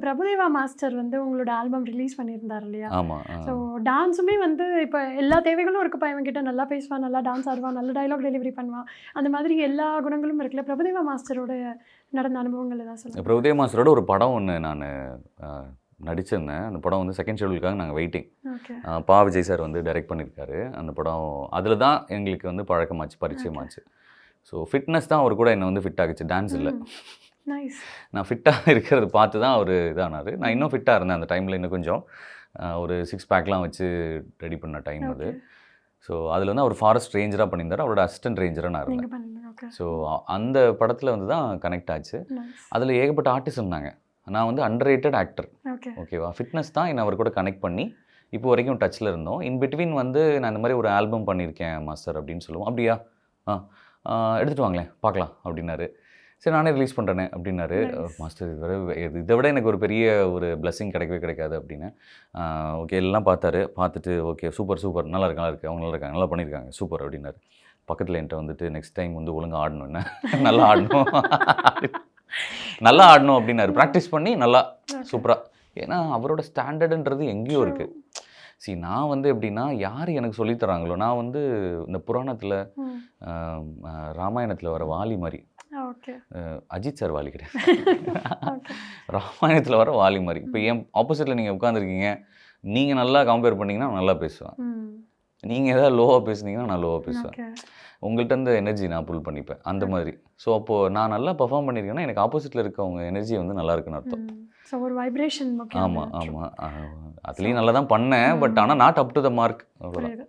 Prabhudeva master வந்து உங்களோட album release பண்ணியிருந்தார் இல்லையா? ஆமாம். ஸோ டான்ஸுமே வந்து இப்போ எல்லா தேவைகளும் இருக்குப்பா, இவன்கிட்ட நல்லா பேசுவான், நல்லா டான்ஸ் ஆடுவான், நல்ல டயலாக் டெலிவரி பண்ணுவான், அந்த மாதிரி எல்லா குணங்களும் இருக்குல்ல. பிரபுதேவா மாஸ்டரோட நடந்த அனுபவங்கள் ஏதாவது சொல்லுங்கள். பிரபுதேவா மாஸ்டரோட ஒரு படம் ஒன்று நான் நடிச்சிருந்தேன். அந்த படம் வந்து செகண்ட் ஷெடியூலுக்காக நாங்கள் வெயிட்டிங். ஓகே. பா விஜய் சார் வந்து டைரக்ட் பண்ணியிருக்காரு அந்த படம். அதில் தான் எங்களுக்கு வந்து பழக்கமாச்சு, பரிச்சயமாச்சு. ஸோ ஃபிட்னஸ் தான் அவர் கூட என்னை வந்து ஃபிட் ஆகிச்சு, டான்ஸ் இல்லை. நைஸ். நான் ஃபிட்டாக இருக்கிறது பார்த்து தான் அவர் இதானார். நான் இன்னும் ஃபிட்டாக இருந்தேன் அந்த டைமில். இன்னும் கொஞ்சம் ஒரு 6 பேக்லாம் வச்சு ரெடி பண்ண டைம் அது. ஸோ அதில் வந்து அவர் ஃபாரஸ்ட் ரேஞ்சராக பண்ணியிருந்தார். அவரோட அசிஸ்டன்ட் ரேஞ்சராக நான் இருந்தேன். ஸோ அந்த படத்தில் வந்து தான் கனெக்ட் ஆச்சு. அதில் ஏகப்பட்ட ஆர்டிஸ்ட் இருந்தாங்க. நான் வந்து அண்டர் ரேட்டட் ஆக்டர். ஓகேவா? ஃபிட்னஸ் தான் என்னை அவர் கூட கனெக்ட் பண்ணி இப்போ வரைக்கும் டச்சில் இருந்தோம். இன் பிட்வீன் வந்து நான் இந்த மாதிரி ஒரு ஆல்பம் பண்ணியிருக்கேன் மாஸ்டர் அப்படின்னு சொல்லுவோம். அப்படியா? எடுத்துகிட்டு வாங்களேன் பார்க்கலாம் அப்படின்னாரு. சரி நானே ரிலீஸ் பண்ணுறேனே அப்படின்னாரு. மாஸ்டர் இதை விட எனக்கு ஒரு பெரிய ஒரு பிளெஸிங் கிடைக்கவே கிடைக்காது அப்படின்னு. ஓகே எல்லாம் பார்த்துட்டு ஓகே சூப்பர் நல்லா இருக்கு அவங்க நல்லா இருக்காங்க, நல்லா பண்ணியிருக்காங்க, சூப்பர் அப்படின்னாரு. பக்கத்தில் என்கிட்ட வந்துட்டு நெக்ஸ்ட் டைம் வந்து ஒழுங்காக ஆடணும், என்ன நல்லா ஆடணும் அப்படின்னாரு. ப்ராக்டிஸ் பண்ணி நல்லா சூப்பராக. ஏன்னா அவரோட ஸ்டாண்டர்டுன்றது எங்கேயோ இருக்குது. நான் வந்து எப்படின்னா யார் எனக்கு சொல்லித்தராங்களோ, நான் வந்து இந்த புராணத்தில் ராமாயணத்தில் வர வாலி மாதிரி, அஜித் சார் வாலி கிடையாது, ராமாயணத்தில் வர வாலி மாதிரி. இப்போ என் ஆப்போசிட்டில் நீங்கள் உட்காந்துருக்கீங்க, நீங்கள் நல்லா கம்பேர் பண்ணிங்கன்னா நல்லா பேசுவேன், நீங்கள் எதாவது லோவாக பேசுனீங்கன்னா நான் லோவாக பேசுவேன். உங்கள்கிட்ட இந்த எனர்ஜி நான் புல் பண்ணிப்பேன் அந்த மாதிரி. ஸோ அப்போது நான் நல்லா பர்ஃபார்ம் பண்ணியிருக்கேன்னா எனக்கு ஆப்போசிட்டில் இருக்கவங்க எனர்ஜி வந்து நல்லா இருக்குன்னு அர்த்தம். ஸோ ஒரு வைப்ரேஷன். ஆமாம். அதுலேயும் நல்லா தான் பண்ணேன். பட் ஆனால் not up to the mark. அவ்வளோதான்.